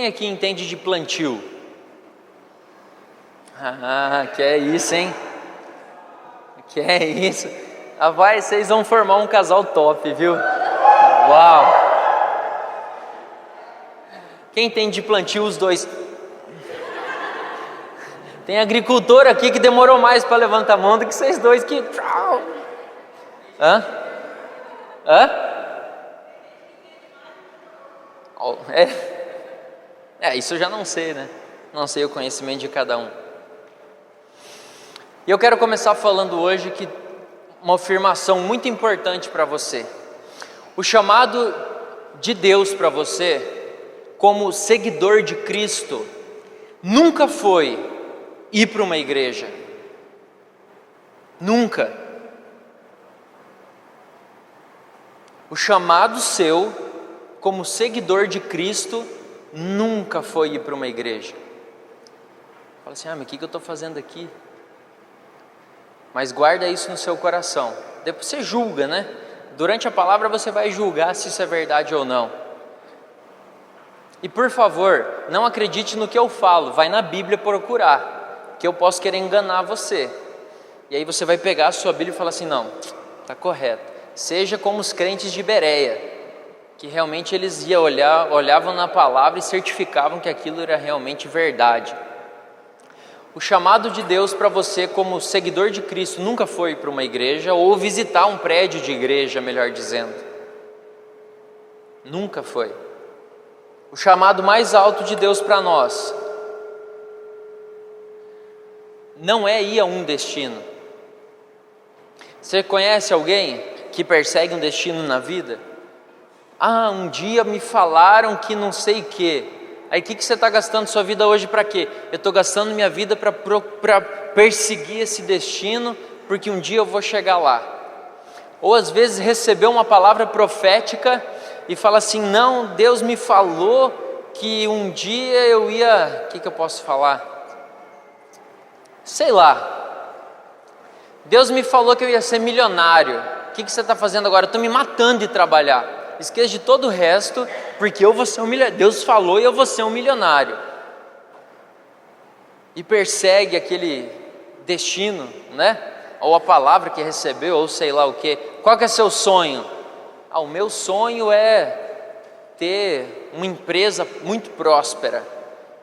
Quem aqui entende de plantio? Ah, que é isso, hein? Que é isso? Rapaz, vocês vão formar um casal top, viu? Uau! Quem entende de plantio, os dois? Tem agricultor aqui que demorou mais para levantar a mão do que vocês dois que... Hã? Isso eu já não sei, né? Não sei o conhecimento de cada um. E eu quero começar falando hoje que uma afirmação muito importante para você. O chamado de Deus para você, como seguidor de Cristo, nunca foi ir para uma igreja. Nunca. O chamado seu, como seguidor de Cristo, nunca foi ir para uma igreja. Fala assim, mas o que eu estou fazendo aqui? Mas guarda isso no seu coração. Depois você julga, né? Durante a palavra você vai julgar se isso é verdade ou não. E por favor, não acredite no que eu falo, vai na Bíblia procurar, que eu posso querer enganar você. E aí você vai pegar a sua Bíblia e falar assim, não, está correto. Seja como os crentes de Bereia, que realmente eles olhavam na palavra e certificavam que aquilo era realmente verdade. O chamado de Deus para você como seguidor de Cristo nunca foi para uma igreja ou visitar um prédio de igreja, melhor dizendo. Nunca foi. O chamado mais alto de Deus para nós não é ir a um destino. Você conhece alguém que persegue um destino na vida? Um dia me falaram que não sei o que. Aí o que você está gastando sua vida hoje para quê? Eu estou gastando minha vida para perseguir esse destino, porque um dia eu vou chegar lá. Ou às vezes recebeu uma palavra profética e fala assim, não, Deus me falou que um dia eu ia... O que eu posso falar? Sei lá. Deus me falou que eu ia ser milionário. O que você está fazendo agora? Eu estou me matando de trabalhar. Esqueça de todo o resto, porque eu vou ser um milionário. Deus falou e eu vou ser um milionário. E persegue aquele destino, né? Ou a palavra que recebeu, ou sei lá o que. Qual que é seu sonho? O meu sonho é ter uma empresa muito próspera,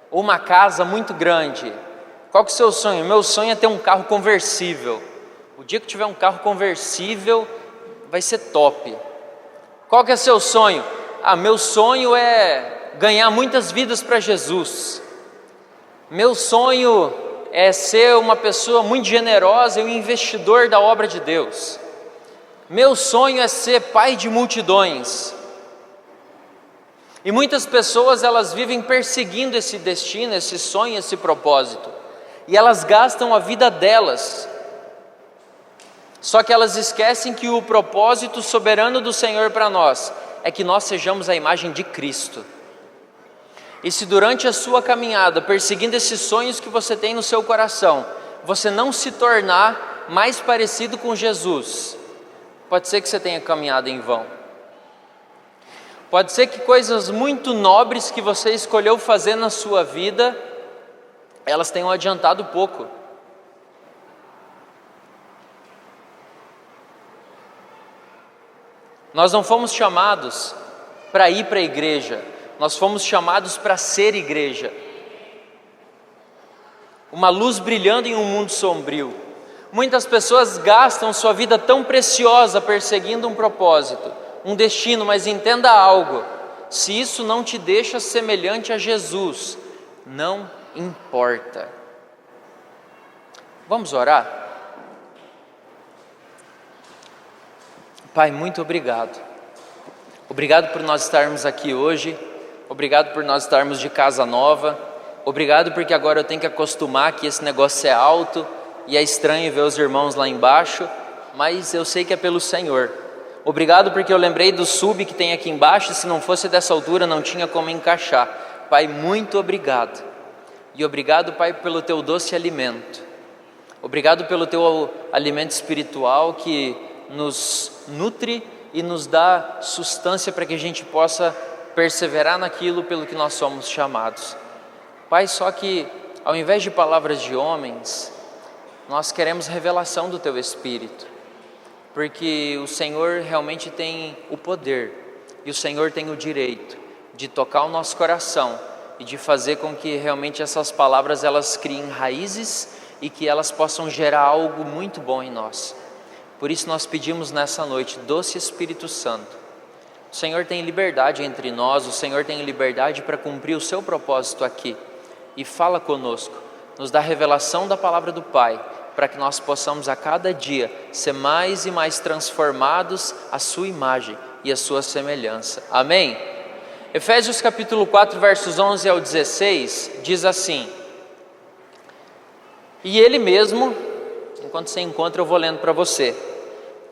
ou uma casa muito grande. Qual que é o seu sonho? Meu sonho é ter um carro conversível. O dia que tiver um carro conversível, vai ser top. Qual que é seu sonho? Meu sonho é ganhar muitas vidas para Jesus. Meu sonho é ser uma pessoa muito generosa e um investidor da obra de Deus. Meu sonho é ser pai de multidões. E muitas pessoas, elas vivem perseguindo esse destino, esse sonho, esse propósito. E elas gastam a vida delas. Só que elas esquecem que o propósito soberano do Senhor para nós é que nós sejamos a imagem de Cristo. E se durante a sua caminhada, perseguindo esses sonhos que você tem no seu coração, você não se tornar mais parecido com Jesus, pode ser que você tenha caminhado em vão. Pode ser que coisas muito nobres que você escolheu fazer na sua vida, elas tenham adiantado pouco. Nós não fomos chamados para ir para a igreja, nós fomos chamados para ser igreja. Uma luz brilhando em um mundo sombrio. Muitas pessoas gastam sua vida tão preciosa perseguindo um propósito, um destino, mas entenda algo: se isso não te deixa semelhante a Jesus, não importa. Vamos orar? Pai, muito obrigado. Obrigado por nós estarmos aqui hoje. Obrigado por nós estarmos de casa nova. Obrigado porque agora eu tenho que acostumar que esse negócio é alto e é estranho ver os irmãos lá embaixo, mas eu sei que é pelo Senhor. Obrigado porque eu lembrei do sub que tem aqui embaixo, e se não fosse dessa altura não tinha como encaixar. Pai, muito obrigado. E obrigado, Pai, pelo teu doce alimento. Obrigado pelo teu alimento espiritual que nos nutre e nos dá sustância para que a gente possa perseverar naquilo pelo que nós somos chamados. Pai, só que ao invés de palavras de homens, nós queremos revelação do Teu Espírito, porque o Senhor realmente tem o poder e o Senhor tem o direito de tocar o nosso coração e de fazer com que realmente essas palavras elas criem raízes e que elas possam gerar algo muito bom em nós. Por isso nós pedimos nessa noite, doce Espírito Santo, o Senhor tem liberdade entre nós, o Senhor tem liberdade para cumprir o seu propósito aqui, e fala conosco, nos dá revelação da palavra do Pai, para que nós possamos a cada dia ser mais e mais transformados à sua imagem e à sua semelhança. Amém? Efésios capítulo 4, versos 11 ao 16, diz assim: E Ele mesmo, enquanto você encontra eu vou lendo para você,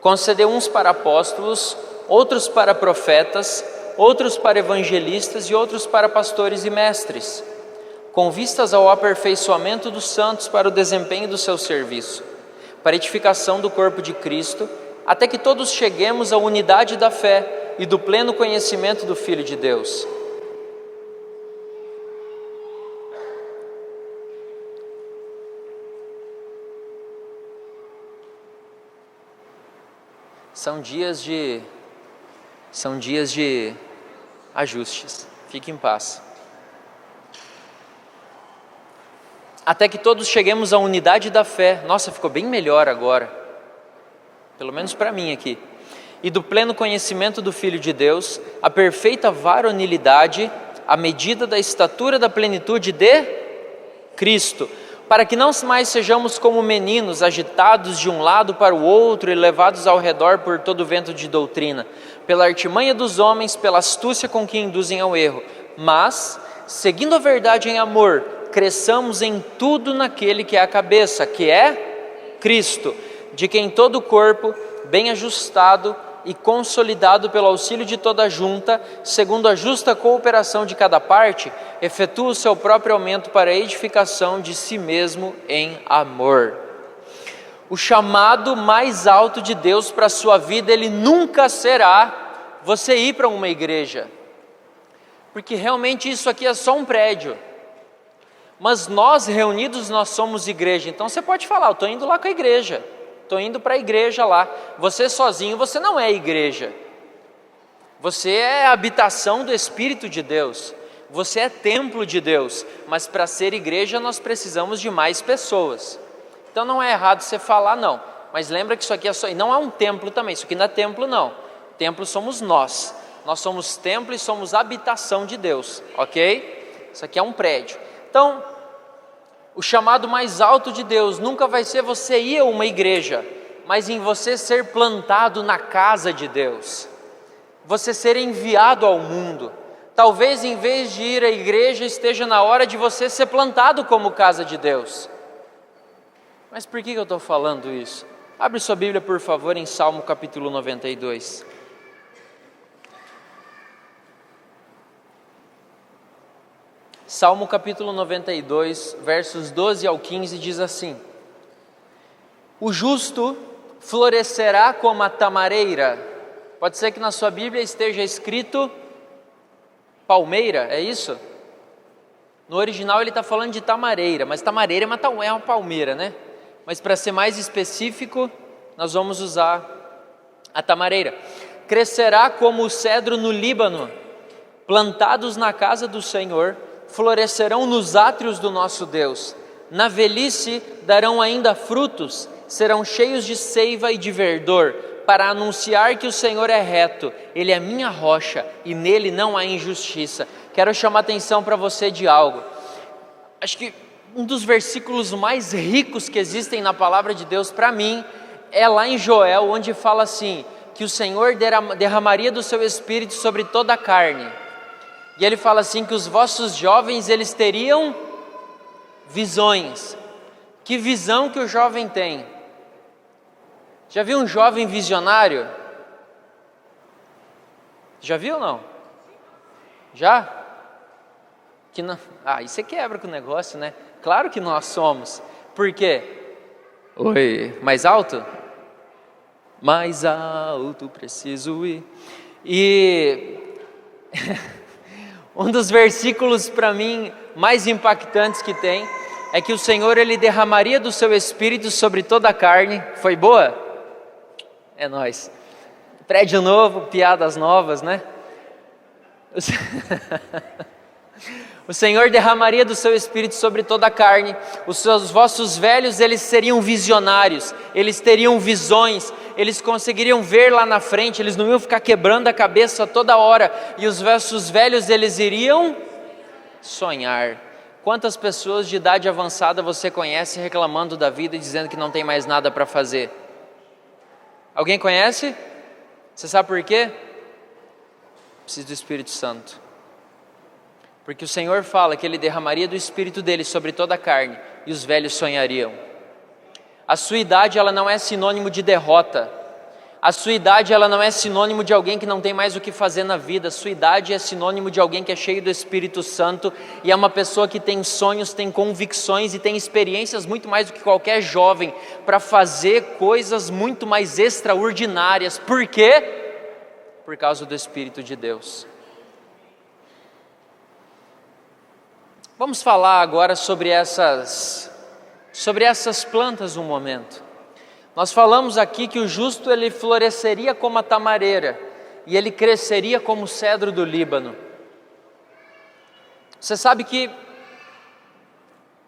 concedeu uns para apóstolos, outros para profetas, outros para evangelistas e outros para pastores e mestres, com vistas ao aperfeiçoamento dos santos para o desempenho do seu serviço, para a edificação do corpo de Cristo, até que todos cheguemos à unidade da fé e do pleno conhecimento do Filho de Deus. São dias de ajustes, fique em paz. Até que todos cheguemos à unidade da fé. Nossa, ficou bem melhor agora, pelo menos para mim aqui. E do pleno conhecimento do Filho de Deus, a perfeita varonilidade, à medida da estatura da plenitude de Cristo, para que não mais sejamos como meninos, agitados de um lado para o outro e levados ao redor por todo vento de doutrina, pela artimanha dos homens, pela astúcia com que induzem ao erro, mas, seguindo a verdade em amor, cresçamos em tudo naquele que é a cabeça, que é Cristo, de quem todo o corpo, bem ajustado e consolidado pelo auxílio de toda a junta, segundo a justa cooperação de cada parte, efetua o seu próprio aumento para a edificação de si mesmo em amor. O chamado mais alto de Deus para a sua vida, ele nunca será você ir para uma igreja, porque realmente isso aqui é só um prédio. Mas nós reunidos, nós somos igreja. Então você pode falar, eu estou indo lá com a igreja, estou indo para a igreja lá. Você sozinho, você não é igreja. Você é a habitação do Espírito de Deus. Você é templo de Deus. Mas para ser igreja nós precisamos de mais pessoas. Então não é errado você falar não. Mas lembra que isso aqui é só, e não é um templo também, isso aqui não é templo não. Templo somos nós. Nós somos templo e somos habitação de Deus, ok? Isso aqui é um prédio. Então, o chamado mais alto de Deus nunca vai ser você ir a uma igreja, mas em você ser plantado na casa de Deus, você ser enviado ao mundo. Talvez em vez de ir à igreja esteja na hora de você ser plantado como casa de Deus. Mas por que eu estou falando isso? Abre sua Bíblia por favor em Salmo capítulo 92. Salmo capítulo 92, versos 12 ao 15 diz assim: O justo florescerá como a tamareira. Pode ser que na sua Bíblia esteja escrito palmeira, é isso? No original ele está falando de tamareira, mas tamareira é uma palmeira, né? Mas para ser mais específico, nós vamos usar a tamareira. Crescerá como o cedro no Líbano, plantados na casa do Senhor, florescerão nos átrios do nosso Deus. Na velhice darão ainda frutos, serão cheios de seiva e de verdor, para anunciar que o Senhor é reto, Ele é minha rocha e nele não há injustiça. Quero chamar a atenção para você de algo. Acho que um dos versículos mais ricos que existem na palavra de Deus para mim é lá em Joel, onde fala assim, que o Senhor derramaria do seu Espírito sobre toda a carne. E ele fala assim que os vossos jovens eles teriam visões. Que visão que o jovem tem? Já viu um jovem visionário? Já viu ou não? Já? Que não... aí você quebra com o negócio, né? Claro que nós somos. Por quê? Oi, mais alto? Mais alto preciso ir. E Um dos versículos para mim mais impactantes que tem é que o Senhor ele derramaria do seu Espírito sobre toda a carne. Foi boa? É nóis. Prédio novo, piadas novas, né? O Senhor derramaria do seu Espírito sobre toda a carne. Os vossos velhos, eles seriam visionários, eles teriam visões, eles conseguiriam ver lá na frente, eles não iam ficar quebrando a cabeça toda hora. E os vossos velhos, eles iriam sonhar. Quantas pessoas de idade avançada você conhece reclamando da vida e dizendo que não tem mais nada para fazer? Alguém conhece? Você sabe por quê? Precisa do Espírito Santo. Porque o Senhor fala que Ele derramaria do Espírito dele sobre toda a carne e os velhos sonhariam. A sua idade ela não é sinônimo de derrota. A sua idade ela não é sinônimo de alguém que não tem mais o que fazer na vida. A sua idade é sinônimo de alguém que é cheio do Espírito Santo e é uma pessoa que tem sonhos, tem convicções e tem experiências muito mais do que qualquer jovem para fazer coisas muito mais extraordinárias. Por quê? Por causa do Espírito de Deus. Vamos falar agora sobre essas plantas um momento. Nós falamos aqui que o justo ele floresceria como a tamareira e ele cresceria como o cedro do Líbano. Você sabe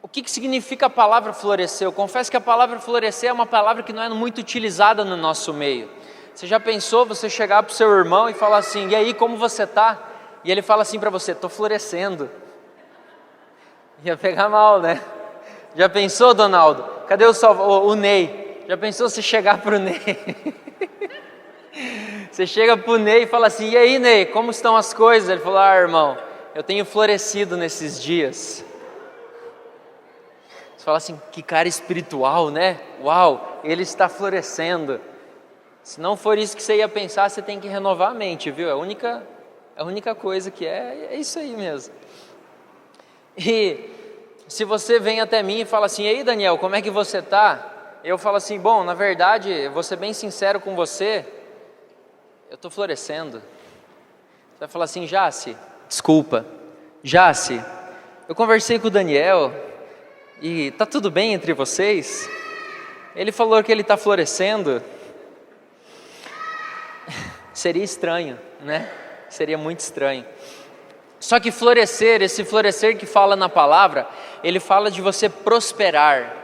o que significa a palavra florescer? Eu confesso que a palavra florescer é uma palavra que não é muito utilizada no nosso meio. Você já pensou você chegar para o seu irmão e falar assim, e aí, como você está? E ele fala assim para você, estou florescendo. Ia pegar mal, né? Já pensou, Donaldo? Cadê o Ney? Já pensou você chegar para o Ney? Você chega para o Ney e fala assim, e aí, Ney, como estão as coisas? Ele falou, irmão, eu tenho florescido nesses dias. Você fala assim, que cara espiritual, né? Uau, ele está florescendo. Se não for isso que você ia pensar, você tem que renovar a mente, viu? A única coisa que é isso aí mesmo. E se você vem até mim e fala assim, e aí, Daniel, como é que você está? Eu falo assim, bom, na verdade, eu vou ser bem sincero com você, eu estou florescendo. Você vai falar assim, Jace, eu conversei com o Daniel e está tudo bem entre vocês? Ele falou que ele está florescendo. Seria estranho, né? Seria muito estranho. Só que florescer, esse florescer que fala na palavra, ele fala de você prosperar.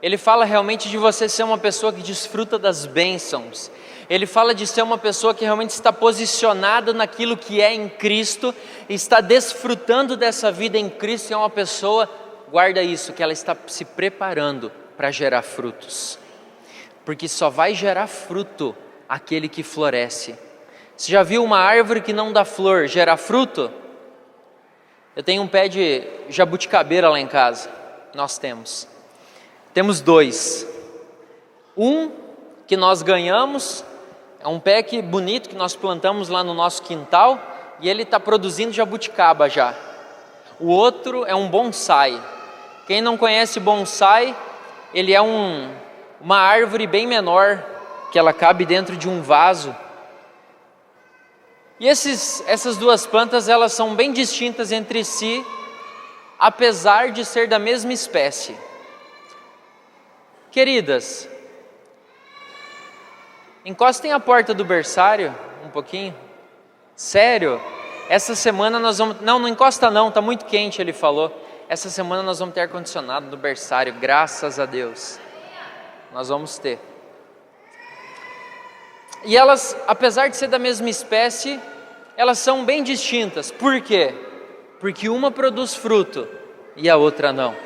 Ele fala realmente de você ser uma pessoa que desfruta das bênçãos. Ele fala de ser uma pessoa que realmente está posicionada naquilo que é em Cristo, está desfrutando dessa vida em Cristo, e é uma pessoa, guarda isso, que ela está se preparando para gerar frutos. Porque só vai gerar fruto aquele que floresce. Você já viu uma árvore que não dá flor gerar fruto? Eu tenho um pé de jabuticabeira lá em casa, nós temos 2, um que nós ganhamos, é um pé bonito que nós plantamos lá no nosso quintal, e ele está produzindo jabuticaba já. O outro é um bonsai. Quem não conhece bonsai, ele é uma árvore bem menor, que ela cabe dentro de um vaso. E essas duas plantas, elas são bem distintas entre si, apesar de ser da mesma espécie. Queridas, encostem a porta do berçário um pouquinho. Sério, essa semana nós vamos... Não encosta não, está muito quente, ele falou. Essa semana nós vamos ter ar-condicionado no berçário, graças a Deus. Nós vamos ter. E elas, apesar de ser da mesma espécie, elas são bem distintas. Por quê? Porque uma produz fruto e a outra não.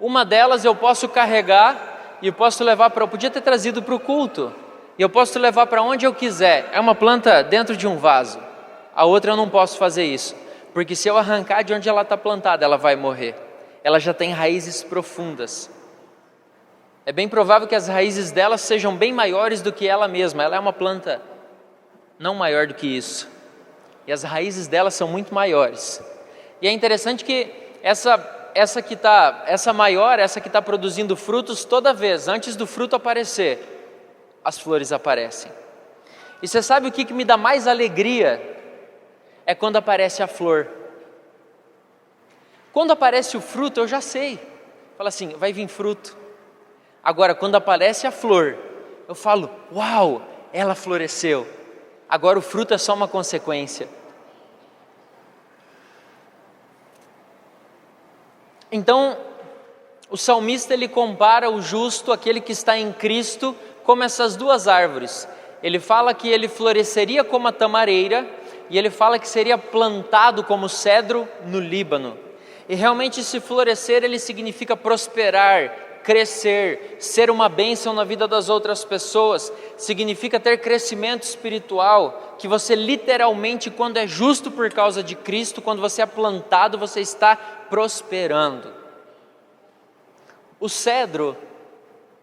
Uma delas eu posso carregar e eu posso levar eu podia ter trazido para o culto, e eu posso levar para onde eu quiser. É uma planta dentro de um vaso. A outra eu não posso fazer isso, porque se eu arrancar de onde ela está plantada, ela vai morrer. Ela já tem raízes profundas. É bem provável que as raízes dela sejam bem maiores do que ela mesma. Ela é uma planta não maior do que isso. E as raízes dela são muito maiores. E é interessante que essa que está produzindo frutos, toda vez, antes do fruto aparecer, as flores aparecem. E você sabe o que me dá mais alegria? é quando aparece a flor. Quando aparece o fruto, eu já sei. Fala assim, vai vir fruto. Agora, quando aparece a flor, eu falo, uau, ela floresceu. Agora o fruto é só uma consequência. Então, o salmista ele compara o justo, aquele que está em Cristo, como essas duas árvores. Ele fala que ele floresceria como a tamareira e ele fala que seria plantado como cedro no Líbano. E realmente esse florescer ele significa prosperar, crescer, ser uma bênção na vida das outras pessoas, significa ter crescimento espiritual, que você literalmente, quando é justo por causa de Cristo, quando você é plantado, você está prosperando. O cedro,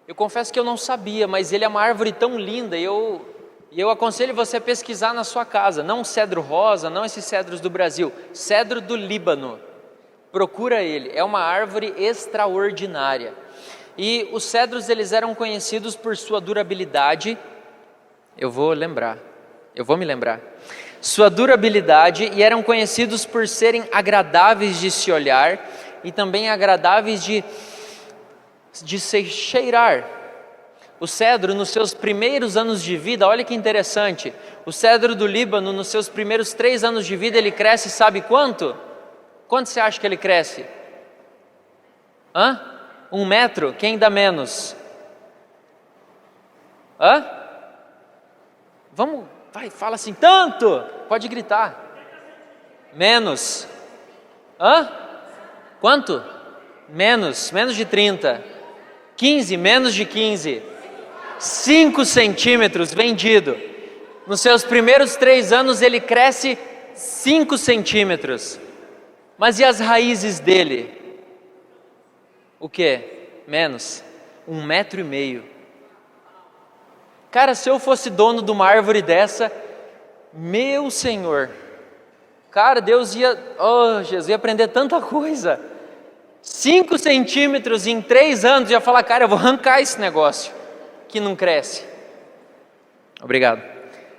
eu confesso que eu não sabia, mas ele é uma árvore tão linda, e eu aconselho você a pesquisar na sua casa, não cedro rosa, não esses cedros do Brasil, cedro do Líbano, procura ele, é uma árvore extraordinária. E os cedros eles eram conhecidos por sua durabilidade, eu vou me lembrar, sua durabilidade, e eram conhecidos por serem agradáveis de se olhar e também agradáveis de se cheirar. O cedro nos seus primeiros anos de vida, olha que interessante, o cedro do Líbano nos seus primeiros 3 anos de vida ele cresce, sabe quanto? Quanto você acha que ele cresce? 1 metro? Quem dá menos? Vamos, vai, fala assim, tanto! Pode gritar. Menos. Quanto? Menos de 30. 15, menos de 15. 5 centímetros, vendido. Nos seus primeiros 3 anos ele cresce 5 centímetros. Mas e as raízes dele? O quê? Menos. 1,5 metro. Cara, se eu fosse dono de uma árvore dessa, meu Senhor, cara, Deus Jesus, ia aprender tanta coisa. 5 centímetros em 3 anos, ia falar, cara, eu vou arrancar esse negócio, que não cresce. Obrigado.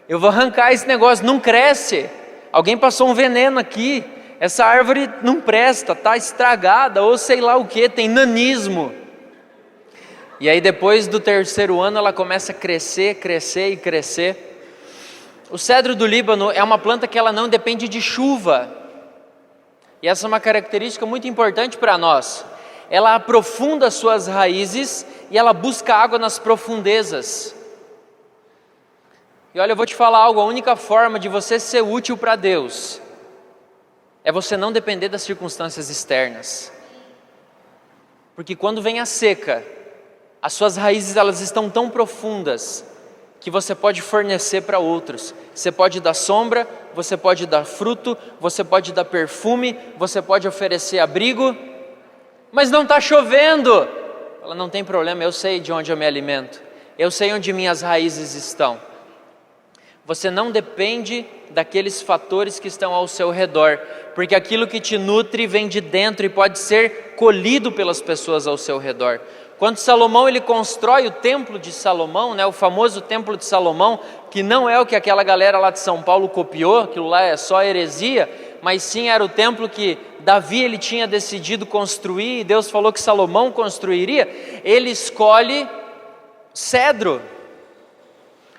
Eu vou arrancar esse negócio, não cresce. Alguém passou um veneno aqui. Essa árvore não presta, está estragada, ou sei lá o que, tem nanismo. E aí depois do 3º ano ela começa a crescer. O cedro do Líbano é uma planta que ela não depende de chuva. E essa é uma característica muito importante para nós. Ela aprofunda suas raízes e ela busca água nas profundezas. E olha, eu vou te falar algo, a única forma de você ser útil para Deus é você não depender das circunstâncias externas. Porque quando vem a seca, as suas raízes elas estão tão profundas que você pode fornecer para outros. Você pode dar sombra, você pode dar fruto, você pode dar perfume, você pode oferecer abrigo, mas não está chovendo. Ela não tem problema, eu sei de onde eu me alimento, eu sei onde minhas raízes estão. Você não depende daqueles fatores que estão ao seu redor, porque aquilo que te nutre vem de dentro e pode ser colhido pelas pessoas ao seu redor. Quando Salomão ele constrói o templo de Salomão, o famoso templo de Salomão, que não é o que aquela galera lá de São Paulo copiou, aquilo lá é só heresia, mas sim era o templo que Davi ele tinha decidido construir, e Deus falou que Salomão construiria. Ele escolhe cedro,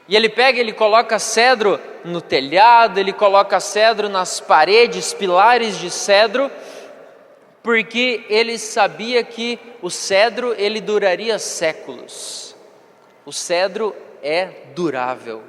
e ele coloca cedro no telhado, ele coloca cedro nas paredes, pilares de cedro, porque ele sabia que o cedro ele duraria séculos. O cedro é durável.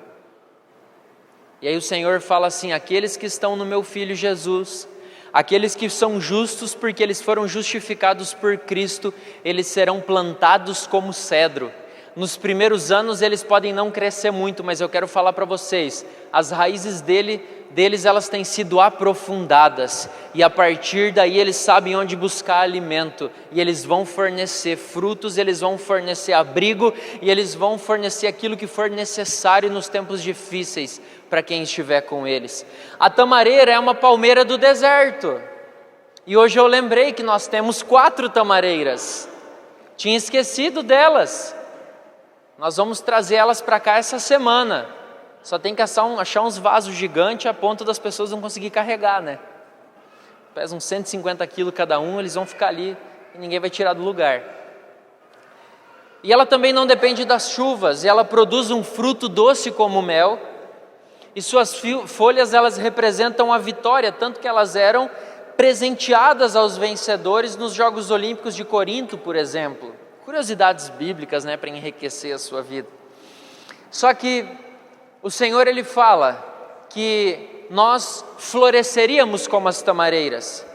E aí o Senhor fala assim, aqueles que estão no meu Filho Jesus, aqueles que são justos porque eles foram justificados por Cristo, eles serão plantados como cedro. Nos primeiros anos eles podem não crescer muito, mas eu quero falar para vocês, as raízes deles elas têm sido aprofundadas, e a partir daí eles sabem onde buscar alimento, e eles vão fornecer frutos, eles vão fornecer abrigo, e eles vão fornecer aquilo que for necessário nos tempos difíceis, para quem estiver com eles. A tamareira é uma palmeira do deserto, e hoje eu lembrei que nós temos 4 tamareiras, tinha esquecido delas. Nós vamos trazer elas para cá essa semana. Só tem que achar uns vasos gigantes a ponto das pessoas não conseguir carregar, né? Pesa uns 150 quilos cada um, eles vão ficar ali e ninguém vai tirar do lugar. E ela também não depende das chuvas, e ela produz um fruto doce como mel, e suas folhas elas representam a vitória, tanto que elas eram presenteadas aos vencedores nos Jogos Olímpicos de Corinto, por exemplo. Curiosidades bíblicas, né, para enriquecer a sua vida. Só que o Senhor ele fala que nós floresceríamos como as tamareiras.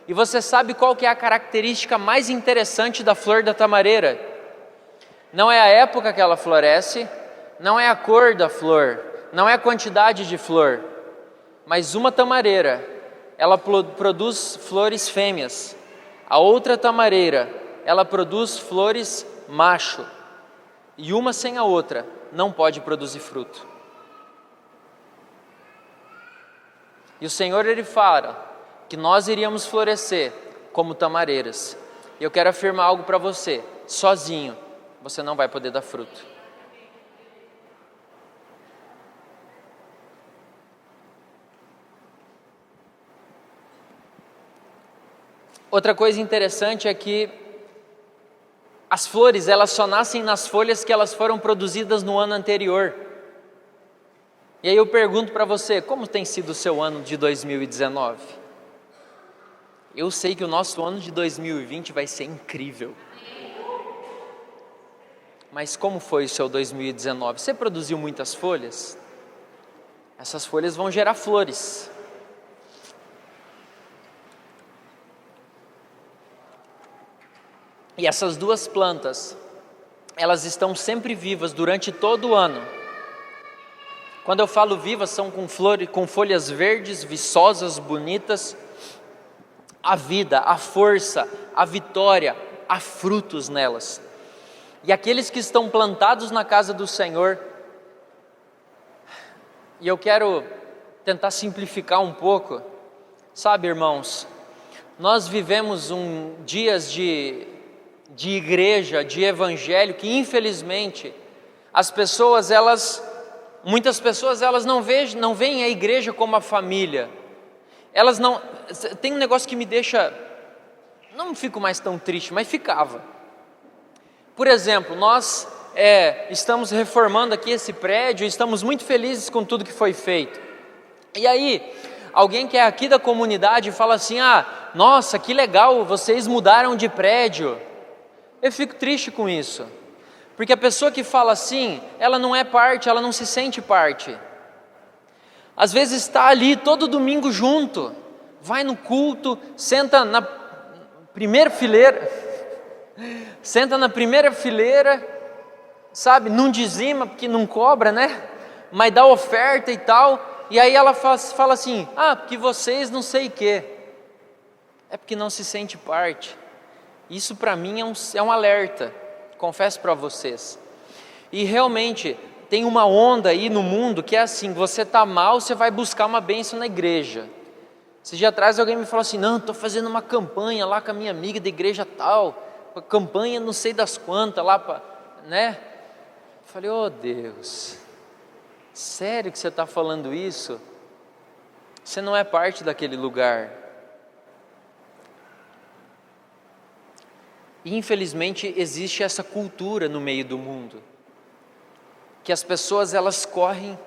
E você sabe qual que é a característica mais interessante da flor da tamareira? Não é a época que ela floresce, não é a cor da flor, não é a quantidade de flor, mas uma tamareira, ela produz flores fêmeas. A outra tamareira, ela produz flores macho. E uma sem a outra não pode produzir fruto. E o Senhor ele fala que nós iríamos florescer como tamareiras. E eu quero afirmar algo para você: sozinho você não vai poder dar fruto. Outra coisa interessante é que as flores elas só nascem nas folhas que elas foram produzidas no ano anterior. E aí eu pergunto para você, como tem sido o seu ano de 2019? Eu sei que o nosso ano de 2020 vai ser incrível. Mas como foi o seu 2019? Você produziu muitas folhas? Essas folhas vão gerar flores. E essas duas plantas, elas estão sempre vivas durante todo o ano. Quando eu falo vivas, são com folhas verdes, viçosas, bonitas. A vida, a força, a vitória, há frutos nelas. E aqueles que estão plantados na casa do Senhor, e eu quero tentar simplificar um pouco, sabe, irmãos, nós vivemos dias de igreja, de evangelho, que infelizmente muitas pessoas elas não veem a igreja como a família. Tem um negócio que me deixa, não fico mais tão triste, mas ficava. Por exemplo, nós estamos reformando aqui esse prédio, estamos muito felizes com tudo que foi feito. E aí, alguém que é aqui da comunidade fala assim: nossa, que legal, vocês mudaram de prédio. Eu fico triste com isso, porque a pessoa que fala assim, ela não é parte, ela não se sente parte. Às vezes está ali todo domingo junto, vai no culto, senta na primeira fileira, sabe, não dizima, porque não cobra, né? Mas dá oferta e tal, e aí ela fala assim: porque vocês não sei o quê. É porque não se sente parte. Isso para mim é um alerta, confesso para vocês. E realmente tem uma onda aí no mundo que é assim: você está mal, você vai buscar uma bênção na igreja. Esses dias atrás alguém me falou assim: não, estou fazendo uma campanha lá com a minha amiga da igreja tal, campanha não sei das quantas lá, né? Eu falei: oh Deus, sério que você está falando isso? Você não é parte daquele lugar. E infelizmente existe essa cultura no meio do mundo, que as pessoas elas correm,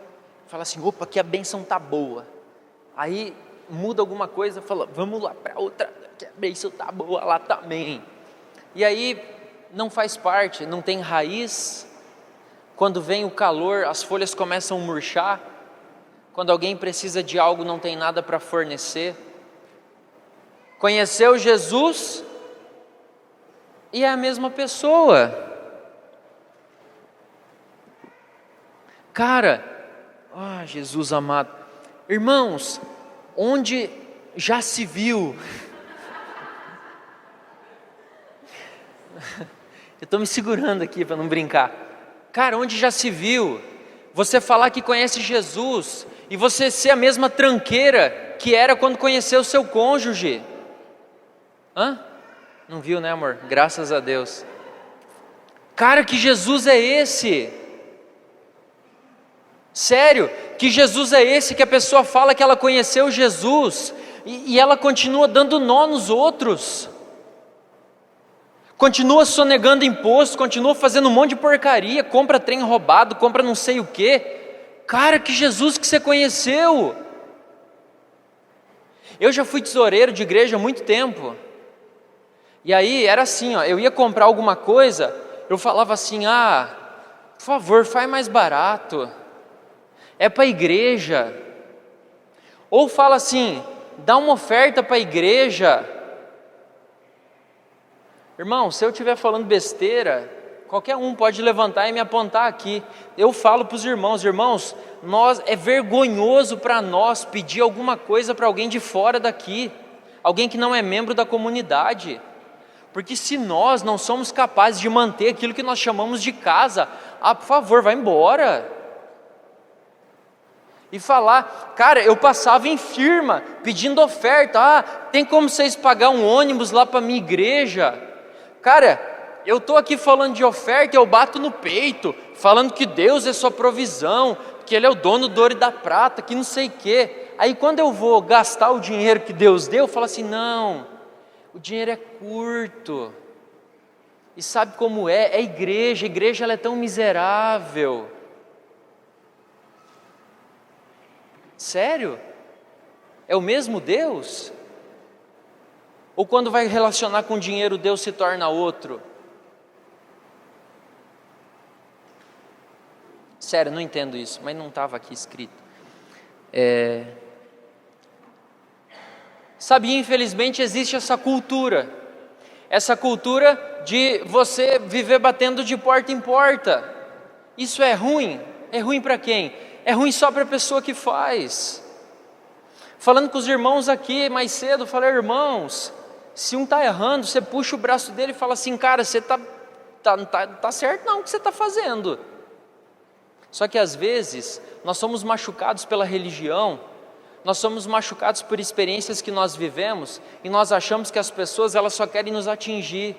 falam assim: opa, que a bênção tá boa. Aí muda alguma coisa, fala: vamos lá para outra, que a bênção tá boa lá também. E aí não faz parte, não tem raiz. Quando vem o calor, as folhas começam a murchar. Quando alguém precisa de algo, não tem nada para fornecer. Conheceu Jesus e é a mesma pessoa. Cara, Jesus amado, irmãos, onde já se viu? Eu estou me segurando aqui para não brincar. Cara, onde já se viu você falar que conhece Jesus e você ser a mesma tranqueira que era quando conheceu o seu cônjuge? Não viu, né, amor? Graças a Deus. Cara, que Jesus é esse? Sério, que Jesus é esse que a pessoa fala que ela conheceu Jesus e ela continua dando nó nos outros, continua sonegando imposto, continua fazendo um monte de porcaria, compra trem roubado, compra não sei o quê. Cara, que Jesus que você conheceu! Eu já fui tesoureiro de igreja há muito tempo, e aí era assim, ó, eu ia comprar alguma coisa, eu falava assim, por favor, faz mais barato, é para a igreja. Ou fala assim, dá uma oferta para a igreja. Irmão, se eu estiver falando besteira, qualquer um pode levantar e me apontar aqui. Eu falo para os irmãos, é vergonhoso para nós pedir alguma coisa para alguém de fora daqui, alguém que não é membro da comunidade, porque se nós não somos capazes de manter aquilo que nós chamamos de casa, por favor, vai embora. E falar, cara, eu passava em firma pedindo oferta, tem como vocês pagar um ônibus lá para a minha igreja? Cara, eu estou aqui falando de oferta, eu bato no peito, falando que Deus é sua provisão, que Ele é o dono do ouro e da prata, que não sei o quê. Aí quando eu vou gastar o dinheiro que Deus deu, eu falo assim, não, o dinheiro é curto. E sabe como é? É a igreja ela é tão miserável. Sério? É o mesmo Deus? Ou quando vai relacionar com dinheiro, Deus se torna outro? Sério, não entendo isso, mas não estava aqui escrito. Sabe, infelizmente existe essa cultura de você viver batendo de porta em porta. Isso é ruim para quem? É ruim só para a pessoa que faz. Falando com os irmãos aqui mais cedo, falei, irmãos, se um está errando, você puxa o braço dele e fala assim, cara, você tá certo não o que você está fazendo. Só que às vezes, nós somos machucados pela religião, nós somos machucados por experiências que nós vivemos, e nós achamos que as pessoas elas só querem nos atingir,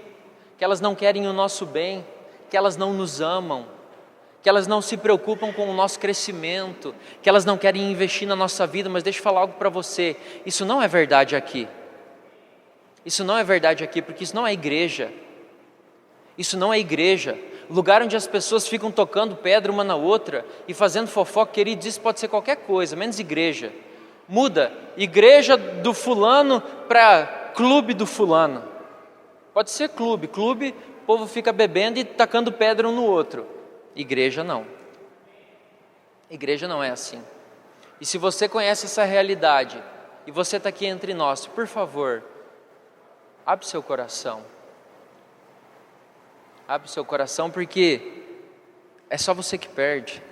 que elas não querem o nosso bem, que elas não nos amam, que elas não se preocupam com o nosso crescimento, que elas não querem investir na nossa vida. Mas deixa eu falar algo para você, isso não é verdade aqui. Isso não é verdade aqui, porque isso não é igreja. Isso não é igreja. Lugar onde as pessoas ficam tocando pedra uma na outra e fazendo fofoca, querido, isso pode ser qualquer coisa, menos igreja. Muda, igreja do fulano para clube do fulano. Pode ser clube, o povo fica bebendo e tacando pedra um no outro. Igreja não. Igreja não é assim. E se você conhece essa realidade e você está aqui entre nós, por favor, abre seu coração. Abre seu coração, porque é só você que perde,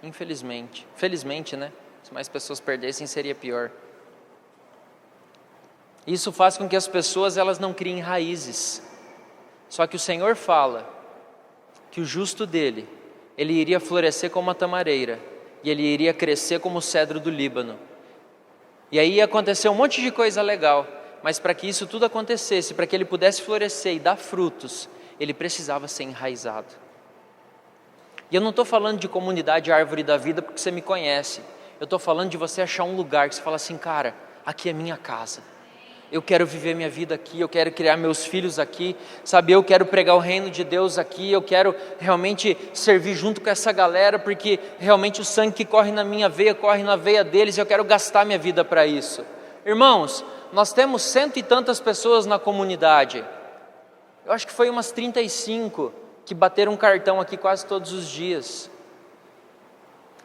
infelizmente. Felizmente, né? Se mais pessoas perdessem seria pior. Isso faz com que as pessoas elas não criem raízes. Só que o Senhor fala que o justo dele, ele iria florescer como a tamareira, e ele iria crescer como o cedro do Líbano. E aí ia acontecer um monte de coisa legal, mas para que isso tudo acontecesse, para que ele pudesse florescer e dar frutos, ele precisava ser enraizado. E eu não estou falando de comunidade Árvore da Vida porque você me conhece, eu estou falando de você achar um lugar que você fala assim, cara, aqui é minha casa. Eu quero viver minha vida aqui, eu quero criar meus filhos aqui, sabe, eu quero pregar o reino de Deus aqui, eu quero realmente servir junto com essa galera, porque realmente o sangue que corre na minha veia, corre na veia deles, e eu quero gastar minha vida para isso. Irmãos, nós temos 100 e tantas pessoas na comunidade, eu acho que foi umas 35 que bateram cartão aqui quase todos os dias.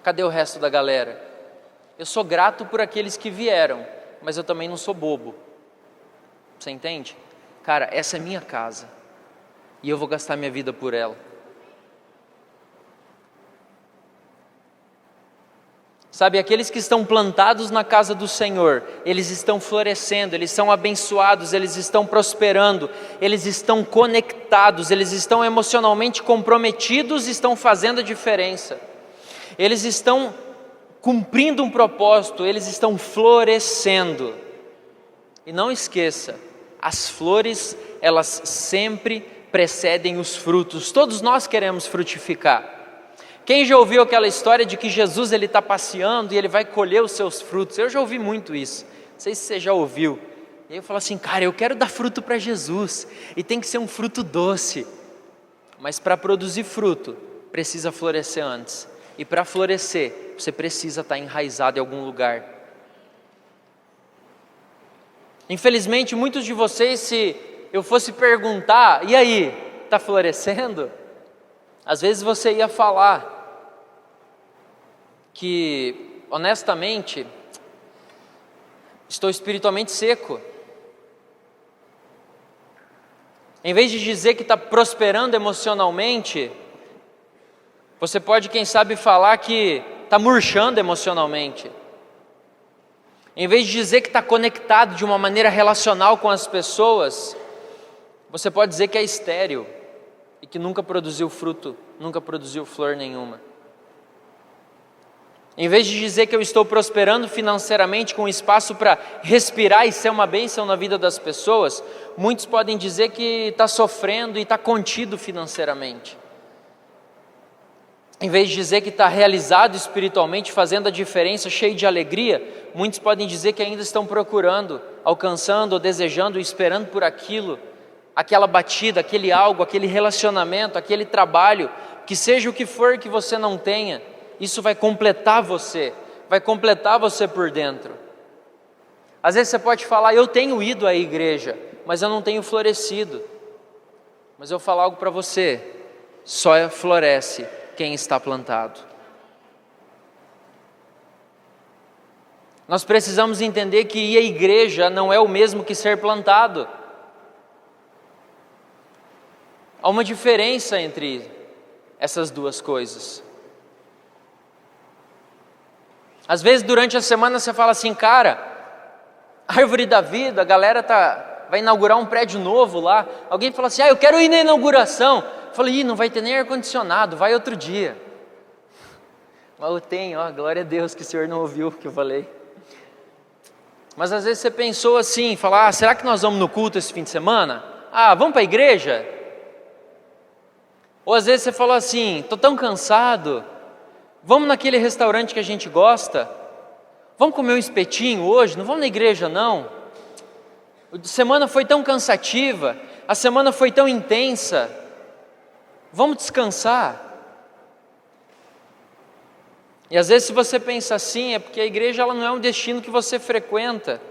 Cadê o resto da galera? Eu sou grato por aqueles que vieram, mas eu também não sou bobo. Você entende? Cara, essa é minha casa e eu vou gastar minha vida por ela. Sabe, aqueles que estão plantados na casa do Senhor, eles estão florescendo, eles são abençoados, eles estão prosperando, eles estão conectados, eles estão emocionalmente comprometidos e estão fazendo a diferença. Eles estão cumprindo um propósito, eles estão florescendo. E não esqueça, as flores, elas sempre precedem os frutos. Todos nós queremos frutificar. Quem já ouviu aquela história de que Jesus ele está passeando e ele vai colher os seus frutos? Eu já ouvi muito isso, não sei se você já ouviu. E aí eu falo assim, cara, eu quero dar fruto para Jesus, e tem que ser um fruto doce. Mas para produzir fruto, precisa florescer antes. E para florescer, você precisa estar enraizado em algum lugar. Infelizmente, muitos de vocês, se eu fosse perguntar, e aí, está florescendo? Às vezes você ia falar que, honestamente, estou espiritualmente seco. Em vez de dizer que está prosperando emocionalmente, você pode, quem sabe, falar que está murchando emocionalmente. Em vez de dizer que está conectado de uma maneira relacional com as pessoas, você pode dizer que é estéril e que nunca produziu fruto, nunca produziu flor nenhuma. Em vez de dizer que eu estou prosperando financeiramente com espaço para respirar e ser uma bênção na vida das pessoas, muitos podem dizer que está sofrendo e está contido financeiramente. Em vez de dizer que está realizado espiritualmente, fazendo a diferença, cheio de alegria, muitos podem dizer que ainda estão procurando, alcançando ou desejando, esperando por aquilo, aquela batida, aquele algo, aquele relacionamento, aquele trabalho, que seja o que for que você não tenha, isso vai completar você por dentro. Às vezes você pode falar, eu tenho ido à igreja, mas eu não tenho florescido. Mas eu vou falar algo para você, só floresce quem está plantado. Nós precisamos entender que ir à igreja não é o mesmo que ser plantado. Há uma diferença entre essas duas coisas. Às vezes durante a semana você fala assim, cara, Árvore da Vida, a galera vai inaugurar um prédio novo lá. Alguém fala assim, eu quero ir na inauguração. Eu falei, não vai ter nem ar-condicionado, vai outro dia. Mas eu tenho, glória a Deus que o Senhor não ouviu o que eu falei. Mas às vezes você pensou assim, falar, será que nós vamos no culto esse fim de semana? Vamos para a igreja? Ou às vezes você falou assim, estou tão cansado, vamos naquele restaurante que a gente gosta? Vamos comer um espetinho hoje? Não vamos na igreja não? A semana foi tão cansativa, a semana foi tão intensa, vamos descansar. E às vezes se você pensa assim, é porque a igreja ela não é um destino que você frequenta.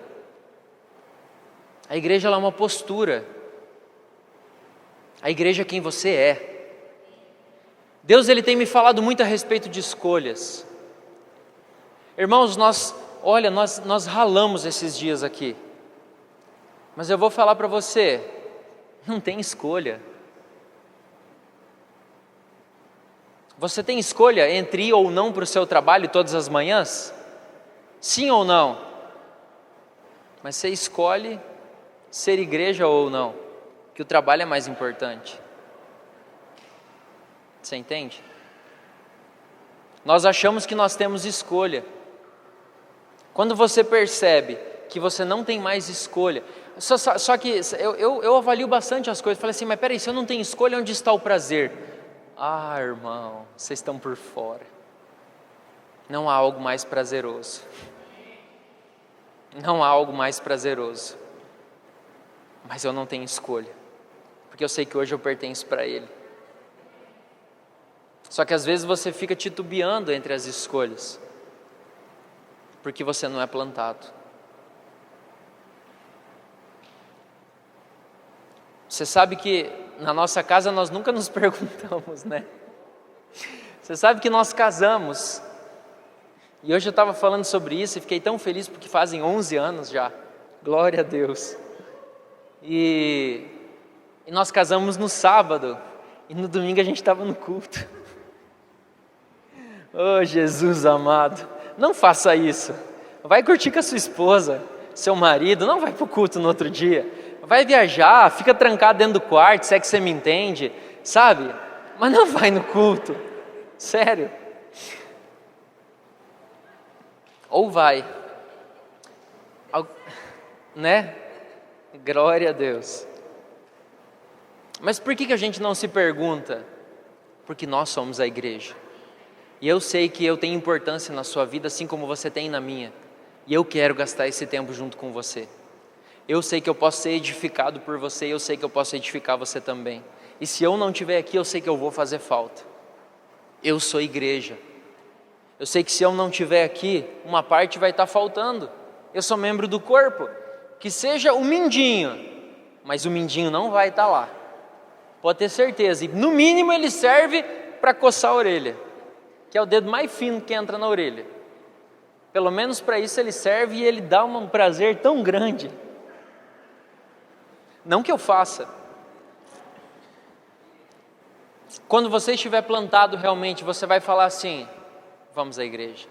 A igreja ela é uma postura. A igreja é quem você é. Deus ele tem me falado muito a respeito de escolhas. Irmãos, nós ralamos esses dias aqui. Mas eu vou falar para você, não tem escolha. Você tem escolha entre ir ou não para o seu trabalho todas as manhãs? Sim ou não? Mas você escolhe ser igreja ou não, que o trabalho é mais importante. Você entende? Nós achamos que nós temos escolha. Quando você percebe que você não tem mais escolha, só que eu avalio bastante as coisas, falei assim, mas peraí, se eu não tenho escolha, onde está o prazer? Irmão, vocês estão por fora. Não há algo mais prazeroso. Não há algo mais prazeroso. Mas eu não tenho escolha, porque eu sei que hoje eu pertenço para Ele. Só que às vezes você fica titubeando entre as escolhas, porque você não é plantado. Você sabe que na nossa casa nós nunca nos perguntamos, né? Você sabe que nós casamos, e hoje eu estava falando sobre isso e fiquei tão feliz porque fazem 11 anos já, glória a Deus. E nós casamos no sábado, e no domingo a gente estava no culto. Oh Jesus amado, não faça isso. Vai curtir com a sua esposa, seu marido, não vai para o culto no outro dia. Vai viajar, fica trancado dentro do quarto, se é que você me entende, sabe? Mas não vai no culto, sério. Ou vai, né? Glória a Deus. Mas por que a gente não se pergunta? Porque nós somos a igreja. E eu sei que eu tenho importância na sua vida, assim como você tem na minha. E eu quero gastar esse tempo junto com você. Eu sei que eu posso ser edificado por você, eu sei que eu posso edificar você também. E se eu não estiver aqui, eu sei que eu vou fazer falta. Eu sou igreja. Eu sei que se eu não estiver aqui, uma parte vai estar faltando. Eu sou membro do corpo. Que seja o mindinho, mas o mindinho não vai estar lá. Pode ter certeza. E no mínimo ele serve para coçar a orelha, que é o dedo mais fino que entra na orelha. Pelo menos para isso ele serve e ele dá um prazer tão grande. Não que eu faça. Quando você estiver plantado realmente, você vai falar assim: vamos à igreja.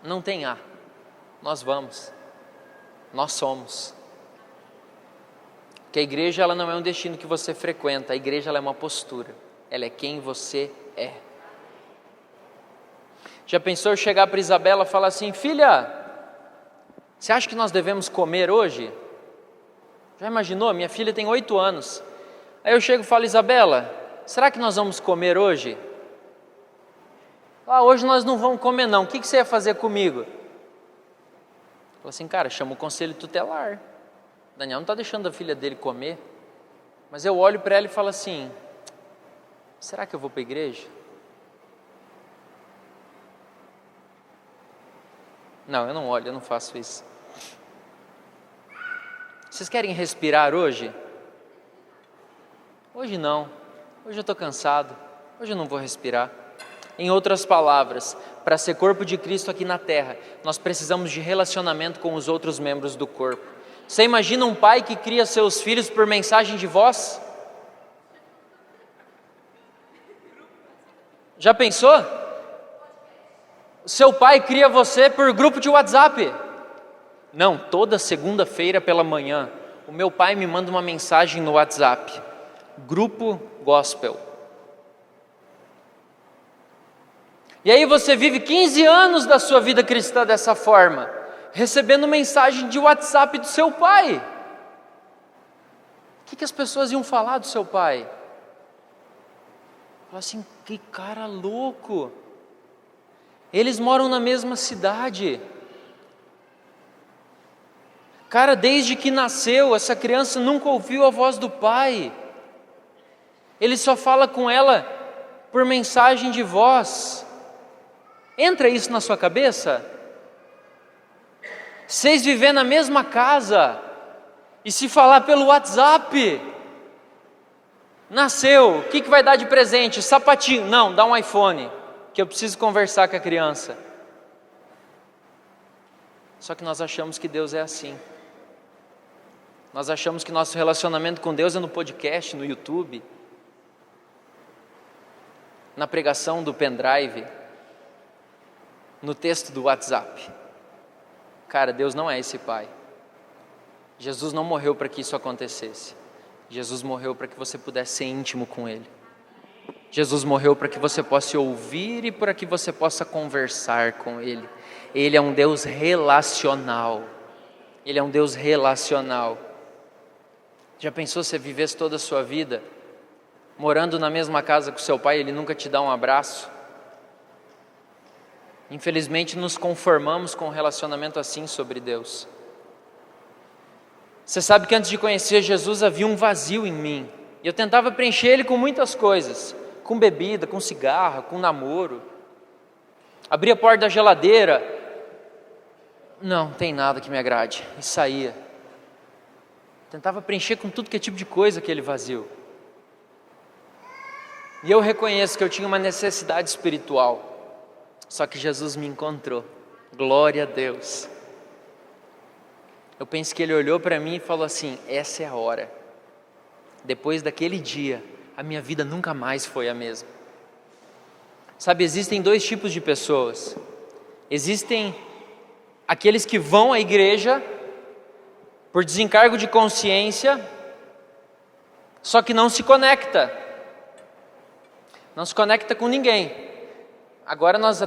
Não tem A, nós vamos, nós somos. Porque a igreja ela não é um destino que você frequenta, a igreja ela é uma postura, ela é quem você é. Já pensou eu chegar para Isabela e falar assim: filha, você acha que nós devemos comer hoje? Já imaginou? Minha filha tem 8 anos. Aí eu chego e falo: Isabela, será que nós vamos comer hoje? Hoje nós não vamos comer não, o que você ia fazer comigo? Fala assim: cara, chama o conselho tutelar. Daniel não está deixando a filha dele comer. Mas eu olho para ela e falo assim: será que eu vou para a igreja? Não, eu não olho, eu não faço isso. Vocês querem respirar hoje? Hoje não, hoje eu estou cansado, hoje eu não vou respirar. Em outras palavras, para ser corpo de Cristo aqui na terra, nós precisamos de relacionamento com os outros membros do corpo. Você imagina um pai que cria seus filhos por mensagem de voz? Já pensou? Seu pai cria você por grupo de WhatsApp. Não, toda segunda-feira pela manhã, o meu pai me manda uma mensagem no WhatsApp. Grupo Gospel. E aí você vive 15 anos da sua vida cristã dessa forma, recebendo mensagem de WhatsApp do seu pai. O que as pessoas iam falar do seu pai? Falar assim: que cara louco. Eles moram na mesma cidade. Cara, desde que nasceu, essa criança nunca ouviu a voz do pai. Ele só fala com ela por mensagem de voz. Entra isso na sua cabeça? Vocês viver na mesma casa e se falar pelo WhatsApp. Nasceu, o que vai dar de presente? Sapatinho? Não, dá um iPhone, que eu preciso conversar com a criança. Só que nós achamos que Deus é assim. Nós achamos que nosso relacionamento com Deus é no podcast, no YouTube, na pregação do pendrive, no texto do WhatsApp. Cara, Deus não é esse pai. Jesus não morreu para que isso acontecesse. Jesus morreu para que você pudesse ser íntimo com Ele. Jesus morreu para que você possa ouvir e para que você possa conversar com Ele. Ele é um Deus relacional. Ele é um Deus relacional. Já pensou se você vivesse toda a sua vida morando na mesma casa com seu pai e ele nunca te dá um abraço? Infelizmente nos conformamos com um relacionamento assim sobre Deus. Você sabe que antes de conhecer Jesus havia um vazio em mim. E eu tentava preencher ele com muitas coisas. Com bebida, com cigarro, com namoro. Abria a porta da geladeira. Não tem nada que me agrade. E saía. Tentava preencher com tudo que é tipo de coisa aquele vazio. E eu reconheço que eu tinha uma necessidade espiritual. Só que Jesus me encontrou. Glória a Deus. Eu penso que Ele olhou para mim e falou assim: essa é a hora. Depois daquele dia, a minha vida nunca mais foi a mesma. Sabe, existem 2 tipos de pessoas. Existem aqueles que vão à igreja por desencargo de consciência, só que não se conecta. Não se conecta com ninguém. Agora nós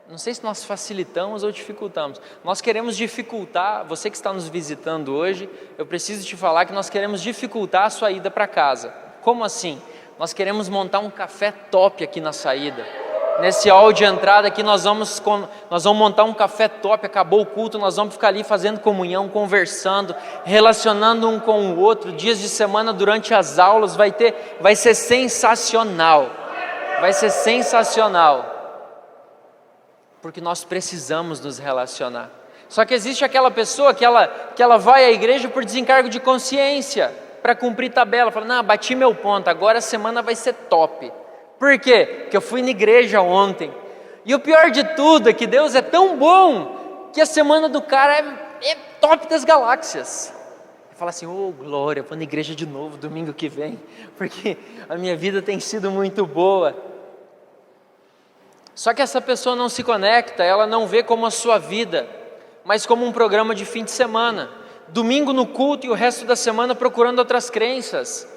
não sei se nós facilitamos ou dificultamos. Nós queremos dificultar, você que está nos visitando hoje, eu preciso te falar que nós queremos dificultar a sua ida para casa. Como assim? nós queremos montar um café top aqui na saída. Nesse hall de entrada aqui nós vamos montar um café top, acabou o culto, nós vamos ficar ali fazendo comunhão, conversando, relacionando um com o outro, dias de semana durante as aulas, vai ser sensacional, porque nós precisamos nos relacionar. Só que existe aquela pessoa que ela vai à igreja por desencargo de consciência, para cumprir tabela, fala, não, bati meu ponto, agora a semana vai ser top. Por quê? Porque eu fui na igreja ontem. E o pior de tudo é que Deus é tão bom, que a semana do cara é top das galáxias. Ele fala assim, oh glória, vou na igreja de novo domingo que vem, porque a minha vida tem sido muito boa. Só que essa pessoa não se conecta, ela não vê como a sua vida, mas como um programa de fim de semana. Domingo no culto e o resto da semana procurando outras crenças.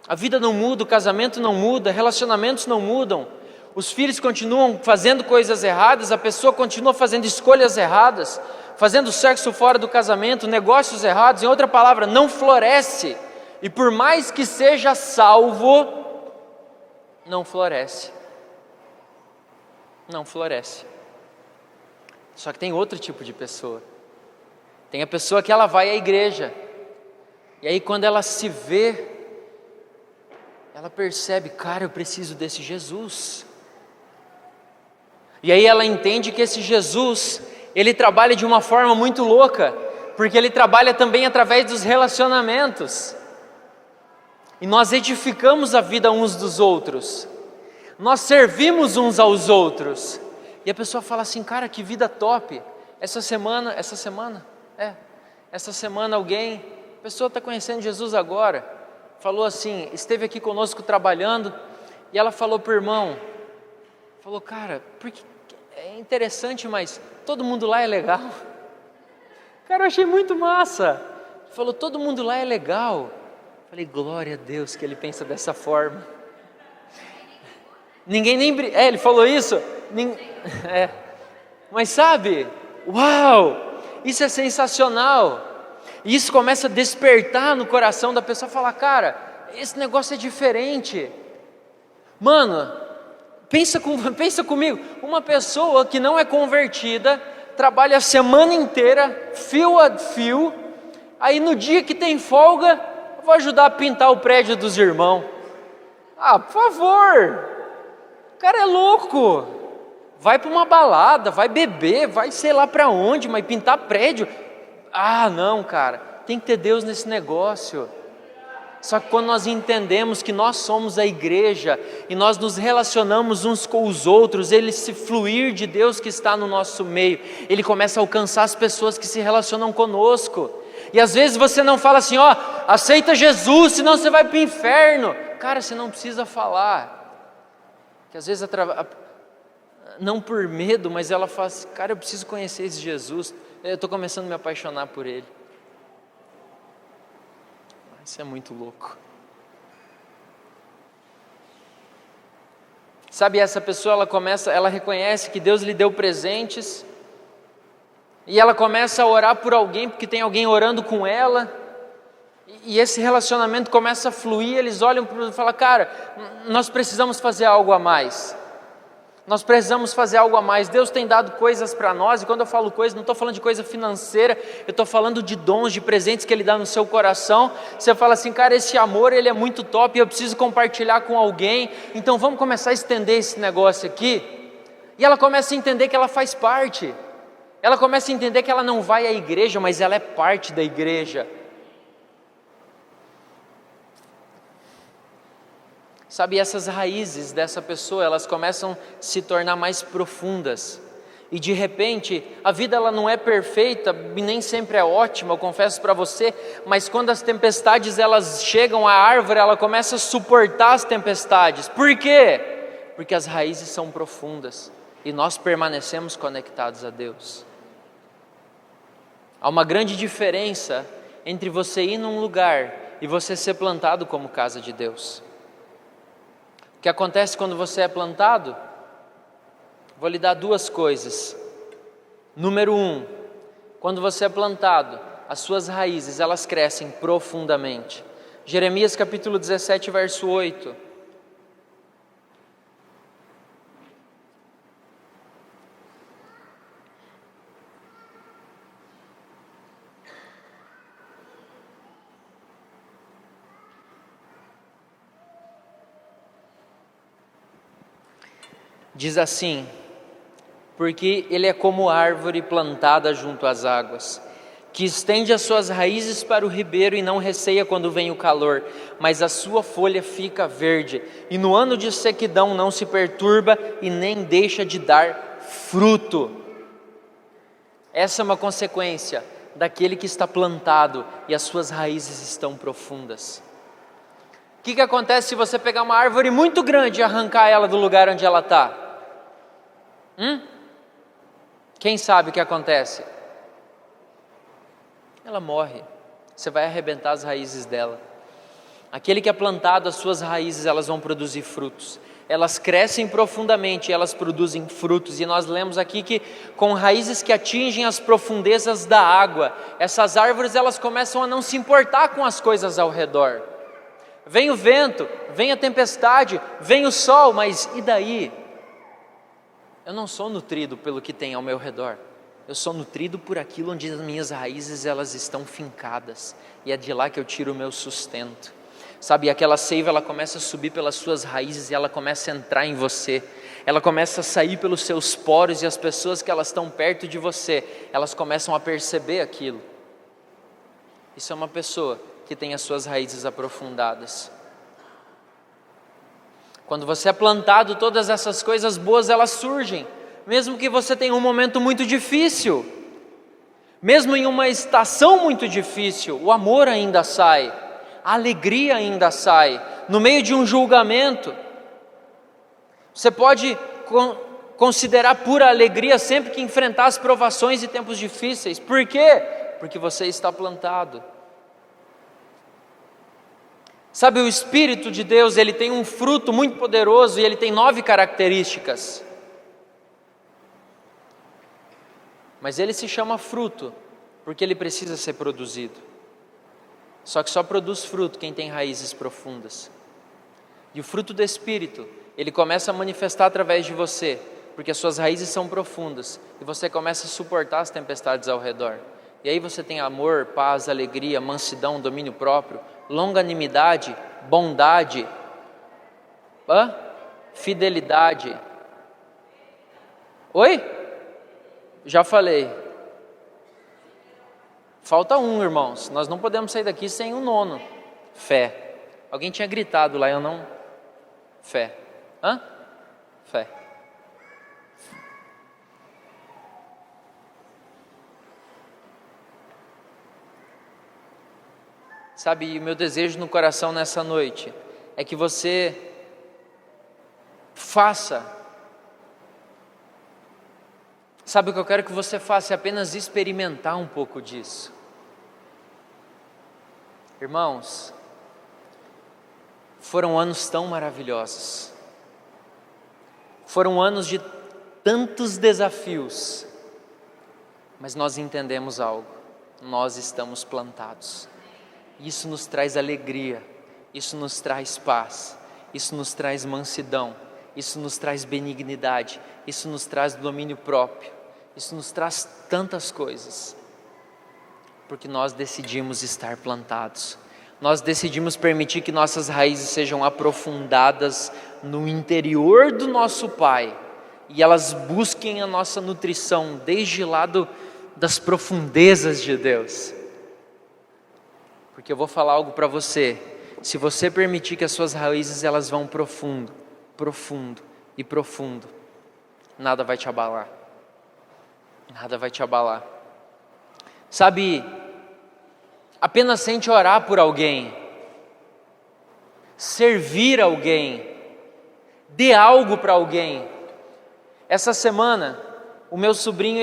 A vida não muda, o casamento não muda, relacionamentos não mudam. Os filhos continuam fazendo coisas erradas, a pessoa continua fazendo escolhas erradas, fazendo sexo fora do casamento, negócios errados, em outra palavra, não floresce. E por mais que seja salvo, não floresce. Não floresce. Só que tem outro tipo de pessoa. Tem a pessoa que ela vai à igreja, e aí quando ela se vê, ela percebe, cara, eu preciso desse Jesus. E aí ela entende que esse Jesus, ele trabalha de uma forma muito louca, porque ele trabalha também através dos relacionamentos. E nós edificamos a vida uns dos outros, nós servimos uns aos outros. E a pessoa fala assim, cara, que vida top. Essa semana alguém, a pessoa está conhecendo Jesus agora, falou assim, esteve aqui conosco trabalhando, e ela falou para o irmão, falou, cara, porque é interessante, mas todo mundo lá é legal. Cara, eu achei muito massa. Falou, todo mundo lá é legal. Falei, glória a Deus que ele pensa dessa forma. Ninguém nem... ele falou isso. Mas sabe, uau, isso é sensacional. E isso começa a despertar no coração da pessoa, falar, cara, esse negócio é diferente. Mano, pensa comigo, uma pessoa que não é convertida, trabalha a semana inteira, fio a fio, aí no dia que tem folga, eu vou ajudar a pintar o prédio dos irmãos. Ah, por favor, o cara é louco, vai para uma balada, vai beber, vai sei lá para onde, mas pintar prédio, ah não cara, tem que ter Deus nesse negócio. Só que quando nós entendemos que nós somos a igreja e nós nos relacionamos uns com os outros, esse fluir de Deus que está no nosso meio, ele começa a alcançar as pessoas que se relacionam conosco. E às vezes você não fala assim, ó, aceita Jesus, senão você vai para o inferno. Cara, você não precisa falar. Que às vezes, não por medo, mas ela fala assim, cara, eu preciso conhecer esse Jesus, eu estou começando a me apaixonar por ele. Isso é muito louco. Sabe, essa pessoa, ela reconhece que Deus lhe deu presentes, e ela começa a orar por alguém, porque tem alguém orando com ela, e esse relacionamento começa a fluir, eles olham e falam, cara, nós precisamos fazer algo a mais. Nós precisamos fazer algo a mais. Deus tem dado coisas para nós, e quando eu falo coisa, não estou falando de coisa financeira, eu estou falando de dons, de presentes que Ele dá no seu coração. Você fala assim, cara, esse amor, ele é muito top, eu preciso compartilhar com alguém, então vamos começar a estender esse negócio aqui. E ela começa a entender que ela faz parte, ela começa a entender que ela não vai à igreja, mas ela é parte da igreja. Sabe, essas raízes dessa pessoa, elas começam a se tornar mais profundas. E de repente, a vida ela não é perfeita, e nem sempre é ótima, eu confesso para você, mas quando as tempestades elas chegam, a árvore ela começa a suportar as tempestades. Por quê? Porque as raízes são profundas, e nós permanecemos conectados a Deus. Há uma grande diferença entre você ir num lugar e você ser plantado como casa de Deus. O que acontece quando você é plantado? Vou lhe dar duas coisas. Número 1, quando você é plantado, as suas raízes elas crescem profundamente. Jeremias capítulo 17, verso 8. Diz assim: porque ele é como árvore plantada junto às águas, que estende as suas raízes para o ribeiro e não receia quando vem o calor, mas a sua folha fica verde, e no ano de sequidão não se perturba e nem deixa de dar fruto. Essa é uma consequência daquele que está plantado e as suas raízes estão profundas. O que acontece se você pegar uma árvore muito grande e arrancar ela do lugar onde ela está? Quem sabe o que acontece? Ela morre. Você vai arrebentar as raízes dela. Aquele que é plantado, as suas raízes, elas vão produzir frutos. Elas crescem profundamente, elas produzem frutos. E nós lemos aqui que com raízes que atingem as profundezas da água, essas árvores elas começam a não se importar com as coisas ao redor. Vem o vento, vem a tempestade, vem o sol, mas e daí? Eu não sou nutrido pelo que tem ao meu redor. Eu sou nutrido por aquilo onde as minhas raízes elas estão fincadas. E é de lá que eu tiro o meu sustento. Sabe, aquela seiva ela começa a subir pelas suas raízes e ela começa a entrar em você. Ela começa a sair pelos seus poros e as pessoas que elas estão perto de você, elas começam a perceber aquilo. Isso é uma pessoa que tem as suas raízes aprofundadas. Quando você é plantado, todas essas coisas boas elas surgem, mesmo que você tenha um momento muito difícil, mesmo em uma estação muito difícil, o amor ainda sai, a alegria ainda sai, no meio de um julgamento. Você pode considerar pura alegria sempre que enfrentar as provações e tempos difíceis. Por quê? Porque você está plantado. Sabe, o Espírito de Deus, ele tem um fruto muito poderoso e ele tem 9 características. Mas ele se chama fruto, porque ele precisa ser produzido. Só que só produz fruto quem tem raízes profundas. E o fruto do Espírito, ele começa a manifestar através de você, porque as suas raízes são profundas, e você começa a suportar as tempestades ao redor. E aí você tem amor, paz, alegria, mansidão, domínio próprio, longanimidade, bondade, fidelidade. Oi? Já falei. Falta um, irmãos. Nós não podemos sair daqui sem o 9. Fé. Alguém tinha gritado lá, eu não... Fé. Fé. Sabe, o meu desejo no coração nessa noite é que você faça. Sabe, o que eu quero que você faça é apenas experimentar um pouco disso. Irmãos, foram anos tão maravilhosos. Foram anos de tantos desafios. Mas nós entendemos algo. Nós estamos plantados. Isso nos traz alegria, isso nos traz paz, isso nos traz mansidão, isso nos traz benignidade, isso nos traz domínio próprio, isso nos traz tantas coisas, porque nós decidimos estar plantados, nós decidimos permitir que nossas raízes sejam aprofundadas no interior do nosso Pai, e elas busquem a nossa nutrição desde lá das profundezas de Deus. Porque eu vou falar algo para você, se você permitir que as suas raízes elas vão profundo, profundo e profundo, nada vai te abalar, nada vai te abalar. Sabe, apenas sente orar por alguém, servir alguém, dê algo para alguém. Essa semana, o meu sobrinho,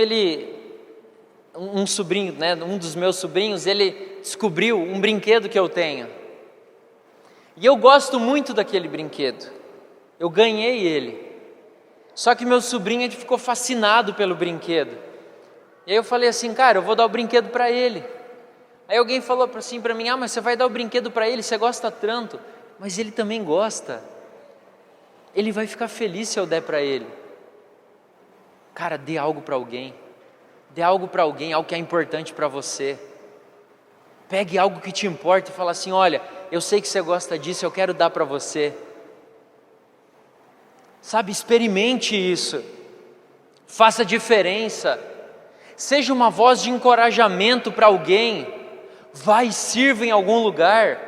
um dos meus sobrinhos, ele descobriu um brinquedo que eu tenho. E eu gosto muito daquele brinquedo. Eu ganhei ele. Só que meu sobrinho ele ficou fascinado pelo brinquedo. E aí eu falei assim, cara, eu vou dar o brinquedo para ele. Aí alguém falou assim para mim: mas você vai dar o brinquedo para ele, você gosta tanto. Mas ele também gosta. Ele vai ficar feliz se eu der para ele. Cara, dê algo para alguém. Dê algo para alguém, algo que é importante para você. Pegue algo que te importa e fala assim: olha, eu sei que você gosta disso, eu quero dar para você. Sabe, experimente isso. Faça diferença. Seja uma voz de encorajamento para alguém. Vá e sirva em algum lugar.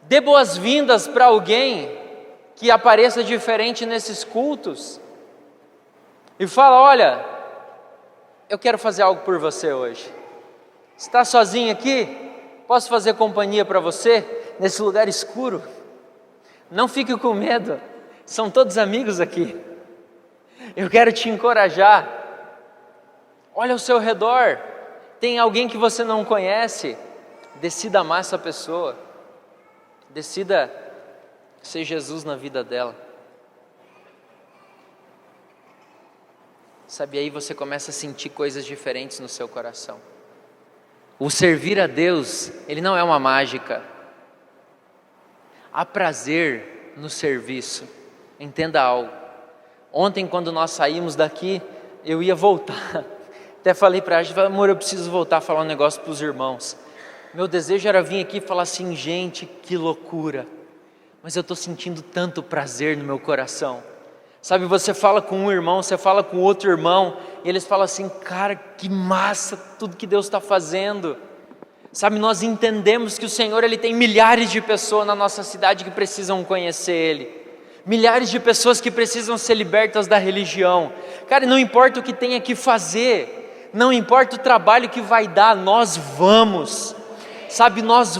Dê boas-vindas para alguém que apareça diferente nesses cultos. E fala: olha, eu quero fazer algo por você hoje. Está sozinho aqui? Posso fazer companhia para você nesse lugar escuro? Não fique com medo, são todos amigos aqui. Eu quero te encorajar. Olha ao seu redor, tem alguém que você não conhece. Decida amar essa pessoa. Decida ser Jesus na vida dela. Sabe, aí você começa a sentir coisas diferentes no seu coração. O servir a Deus, ele não é uma mágica. Há prazer no serviço. Entenda algo. Ontem, quando nós saímos daqui, eu ia voltar. Até falei para ela: amor, eu preciso voltar a falar um negócio para os irmãos. Meu desejo era vir aqui e falar assim: gente, que loucura. Mas eu estou sentindo tanto prazer no meu coração. Sabe, você fala com um irmão, você fala com outro irmão, e eles falam assim: cara, que massa tudo que Deus está fazendo. Sabe, nós entendemos que o Senhor, Ele tem milhares de pessoas na nossa cidade que precisam conhecer Ele. Milhares de pessoas que precisam ser libertas da religião. Cara, não importa o que tenha que fazer, não importa o trabalho que vai dar, nós vamos. Sabe, nós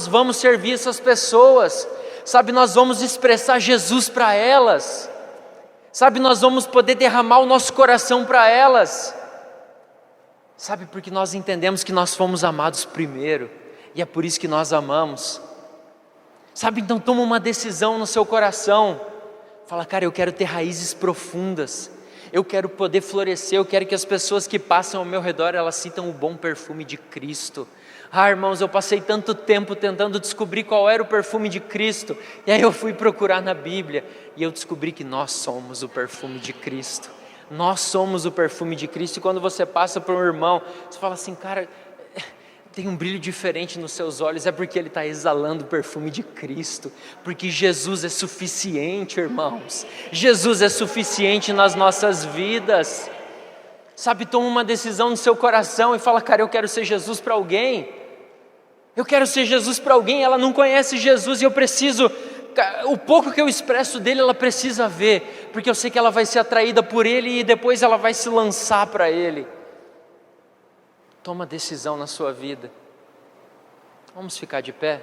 vamos servir essas pessoas. Sabe, nós vamos expressar Jesus para elas. Sabe, nós vamos poder derramar o nosso coração para elas. Sabe, porque nós entendemos que nós fomos amados primeiro, e é por isso que nós amamos. Sabe, então toma uma decisão no seu coração. Fala: cara, eu quero ter raízes profundas. Eu quero poder florescer, eu quero que as pessoas que passam ao meu redor, elas sintam o bom perfume de Cristo. Irmãos, eu passei tanto tempo tentando descobrir qual era o perfume de Cristo, e aí eu fui procurar na Bíblia, e eu descobri que nós somos o perfume de Cristo. Nós somos o perfume de Cristo. E quando você passa por um irmão, você fala assim: cara, tem um brilho diferente nos seus olhos, é porque ele está exalando o perfume de Cristo, porque Jesus é suficiente, irmãos. Jesus é suficiente nas nossas vidas. Sabe, toma uma decisão no seu coração e fala: cara, eu quero ser Jesus para alguém. Eu quero ser Jesus para alguém. Ela não conhece Jesus e eu preciso, o pouco que eu expresso dele, ela precisa ver, porque eu sei que ela vai ser atraída por ele e depois ela vai se lançar para ele. Toma decisão na sua vida. Vamos ficar de pé?